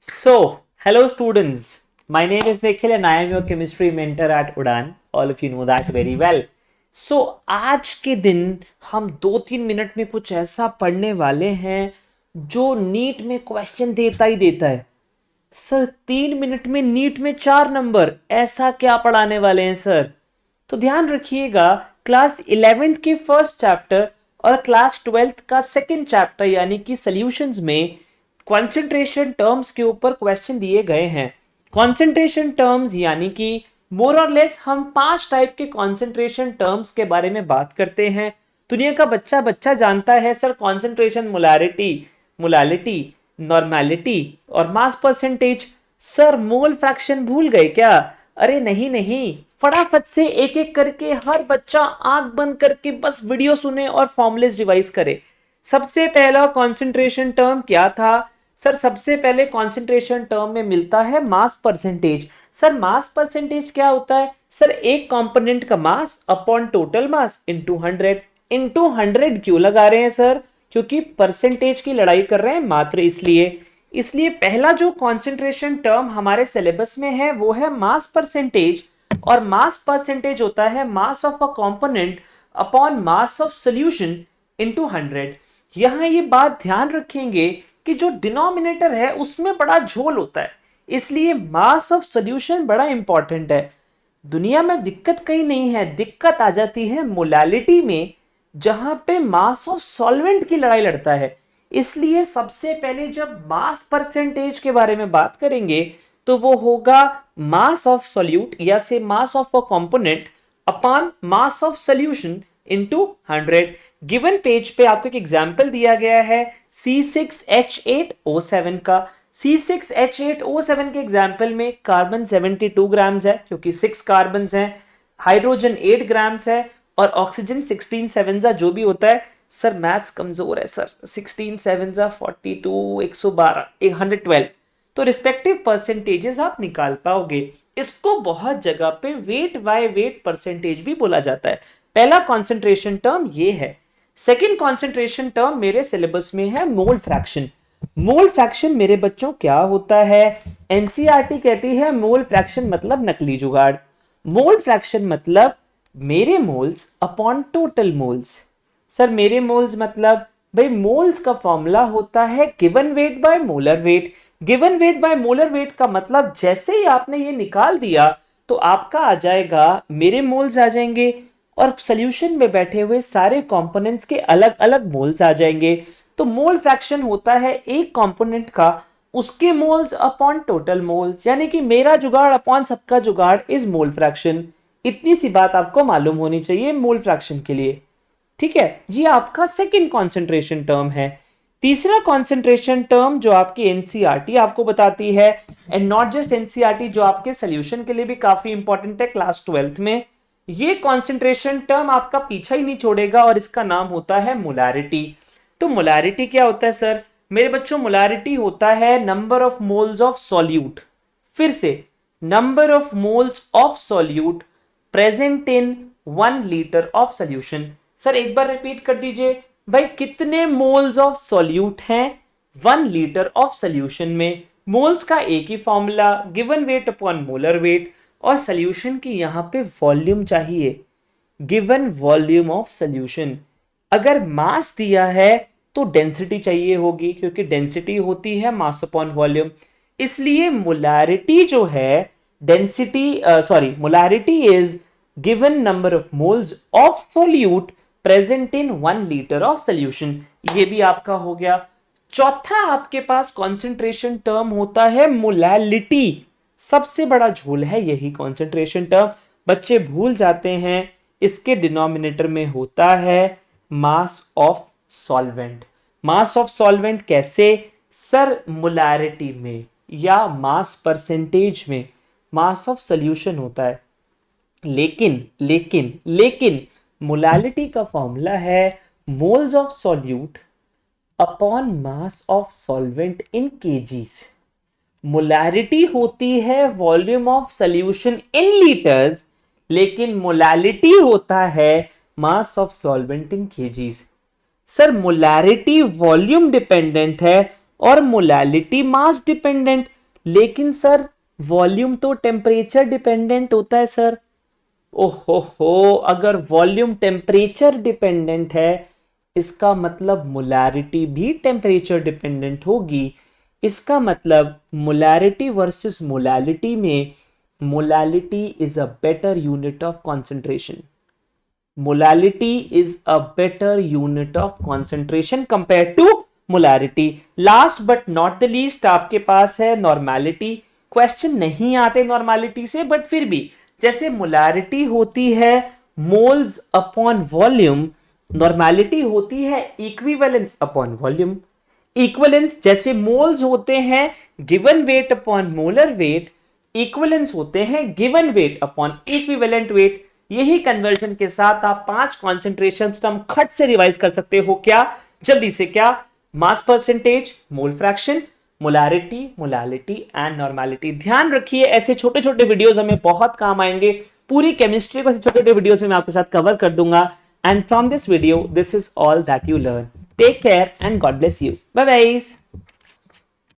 So, hello students. My name is Nikhil and I am your chemistry mentor at Udan. All of you know that very well. So, आज के दिन हम 2-3 minute में कुछ ऐसा पढ़ने वाले हैं जो नीट में क्वेश्चन देता ही देता है। सर 3 मिनट में नीट में 4 नंबर, ऐसा क्या पढ़ाने वाले हैं सर? तो ध्यान रखिएगा, क्लास 11th के फर्स्ट चैप्टर और क्लास 12th का सेकंड चैप्टर यानी कि सॉल्यूशंस में कॉन्सेंट्रेशन टर्म्स के ऊपर क्वेश्चन दिए गए हैं। कॉन्सेंट्रेशन टर्म्स यानी कि मोर और लेस हम 5 टाइप के कॉन्सेंट्रेशन टर्म्स के बारे में बात करते हैं। दुनिया का बच्चा बच्चा जानता है sir concentration, molarity, molality, normality और mass percentage. Sir mole fraction भूल गए क्या? अरे नहीं नहीं, फटाफट से एक एक करके हर बच्चा आंख बंद करके बस वीडियो सुने और फॉर्मूलेस रिवाइज करे। सबसे पहला कॉन्सेंट्रेशन टर्म क्या था? सर सबसे पहले कॉन्सेंट्रेशन टर्म में मिलता है मास परसेंटेज। सर मास परसेंटेज क्या होता है? सर एक कंपोनेंट का mass upon total mass into 100। Into 100 क्यों लगा रहे हैं सर? क्योंकि परसेंटेज की लड़ाई कर रहे हैं मात्र इसलिए। इसलिए पहला जो कॉन्सेंट्रेशन टर्म हमारे सिलेबस में है वो है मास परसेंटेज, और मास परसेंटेज होता है mass of a component upon mass of solution into 100। यहां ये बात ध्यान रखेंगे कि जो डिनोमिनेटर है उसमें बड़ा झोल होता है, इसलिए मास ऑफ सॉल्यूशन बड़ा इंपॉर्टेंट है। दुनिया में दिक्कत कहीं नहीं है, दिक्कत आ जाती है मोलालिटी में, जहां पे मास ऑफ सॉल्वेंट की लड़ाई लड़ता है। इसलिए सबसे पहले जब मास परसेंटेज के बारे में बात करेंगे तो वो होगा मास ऑफ सॉल्यूट या से mass of a component upon mass of solution into 100। Given page पे आपको एक एग्जांपल दिया गया है C6H8O7 का। C6H8O7 के एग्जांपल में कार्बन 72 ग्राम्स है क्योंकि 6 कार्बन हैं, हाइड्रोजन 8 ग्राम्स है और ऑक्सीजन 16 7 जो भी होता है। सर मैथ्स कमजोर है सर, 16 7 42, 112, 112, तो रिस्पेक्टिव परसेंटेजेस आप निकाल पाओगे। इसको बहुत जगह पे वेट बाय वेट परसेंटेज भी बोला जाता है। पहला कॉन्सेंट्रेशन टर्म ये है। सेकंड कॉन्सेंट्रेशन टर्म मेरे सिलेबस में है मोल फ्रैक्शन। मोल फ्रैक्शन मेरे बच्चों क्या होता है? एनसीईआरटी कहती है मोल फ्रैक्शन मतलब नकली जुगाड़। मोल फ्रैक्शन मतलब मेरे moles upon total moles. Sir मेरे मोल्स मतलब भाई मोल्स का फॉर्मूला होता है given weight by molar weight. Given weight by molar weight का मतलब जैसे ही आपने ये निकाल दिया तो आपका आ जाएगा, मेरे मोल्स आ जाएंगे और सॉल्यूशन में बैठे हुए सारे कंपोनेंट्स के अलग अलग मोल्स आ जाएंगे। तो मोल फ्रैक्शन होता है एक कंपोनेंट का उसके मोल्स अपॉन टोटल मोल्स, यानी कि मेरा जुगाड़ अपॉन सबका जुगाड़ इज मोल फ्रैक्शन। इतनी सी बात आपको मालूम होनी चाहिए मोल फ्रैक्शन के लिए। ठीक है, ये आपका सेकंड कॉन्सेंट्रेशन टर्म है। तीसरा कॉन्सेंट्रेशन टर्म जो आपकी एनसीईआरटी आपको बताती है, एंड नॉट जस्ट एनसीईआरटी, जो आपके सॉल्यूशन के लिए भी काफी इंपॉर्टेंट है क्लास 12th में, ये कॉन्सेंट्रेशन टर्म आपका पीछा ही नहीं छोड़ेगा और इसका नाम होता है मोलारिटी। तो मोलारिटी क्या होता है सर? मेरे बच्चों मोलारिटी होता है number of moles of solute. फिर से, number of moles of solute present in 1 litre of solution. Sir एक बार रिपीट कर दीजिए भाई, कितने मोल्स ऑफ सॉल्यूट हैं 1 लीटर ऑफ सॉल्यूशन में? मोल्स का एक ही formula, given weight upon molar weight, और सॉल्यूशन की यहां पे वॉल्यूम चाहिए, गिवन वॉल्यूम ऑफ सॉल्यूशन। अगर मास दिया है तो डेंसिटी चाहिए होगी, क्योंकि डेंसिटी होती है मास अपॉन वॉल्यूम। इसलिए मोलारिटी जो है, density molarity is given number of moles of solute present in 1 litre of solution. ये भी आपका हो गया। चौथा आपके पास कॉन्सेंट्रेशन टर्म होता है मोलालिटी। सबसे बड़ा झोल है यही कॉन्सेंट्रेशन टर्म, बच्चे भूल जाते हैं। इसके डिनोमिनेटर में होता है mass of solvent. Mass of solvent कैसे? सर मोलारिटी में या मास परसेंटेज में मास ऑफ सॉल्यूशन होता है, लेकिन लेकिन लेकिन मोलालिटी का फॉर्मूला है moles of solute upon mass of solvent in KGs. Molarity होती है volume of solution in litres, लेकिन मोलालिटी होता है mass of solvent in KGs. Sir molarity volume dependent है, और मोलैलिटी मास डिपेंडेंट। लेकिन सर वॉल्यूम तो टेम्परेचर डिपेंडेंट होता है सर। ओहो, अगर वॉल्यूम टेम्परेचर डिपेंडेंट है इसका मतलब मोलैरिटी भी टेम्परेचर डिपेंडेंट होगी। इसका मतलब मोलैरिटी वर्सेस मोलैलिटी में molality is a better unit of concentration. Molality is a better unit of concentration compare to molarity. Last but not the least आपके पास है नॉर्मेलिटी। क्वेश्चन नहीं आते नॉर्मेलिटी से, बट फिर भी जैसे मोलैरिटी होती है मोल्स अपॉन वॉल्यूम, नॉर्मेलिटी होती है इक्विवेलेंस अपॉन वॉल्यूम। इक्विवेलेंस जैसे मोल्स होते हैं given weight upon molar wait, equivalence होते हैं given weight upon equivalent weight. यही कन्वर्जन के साथ आप 5 कॉन्सेंट्रेशन टर्म खट से रिवाइज कर सकते हो। क्या? जल्दी से क्या? Mass percentage, mole fraction, molarity, molality and normality. ध्यान रखिए ऐसे छोटे छोटे वीडियोस हमें बहुत काम आएंगे। पूरी केमिस्ट्री को ऐसे छोटे छोटे वीडियोस में मैं आपके साथ कवर कर दूंगा। And from this video this is all that you learn. Take care and god bless you. Bye bye.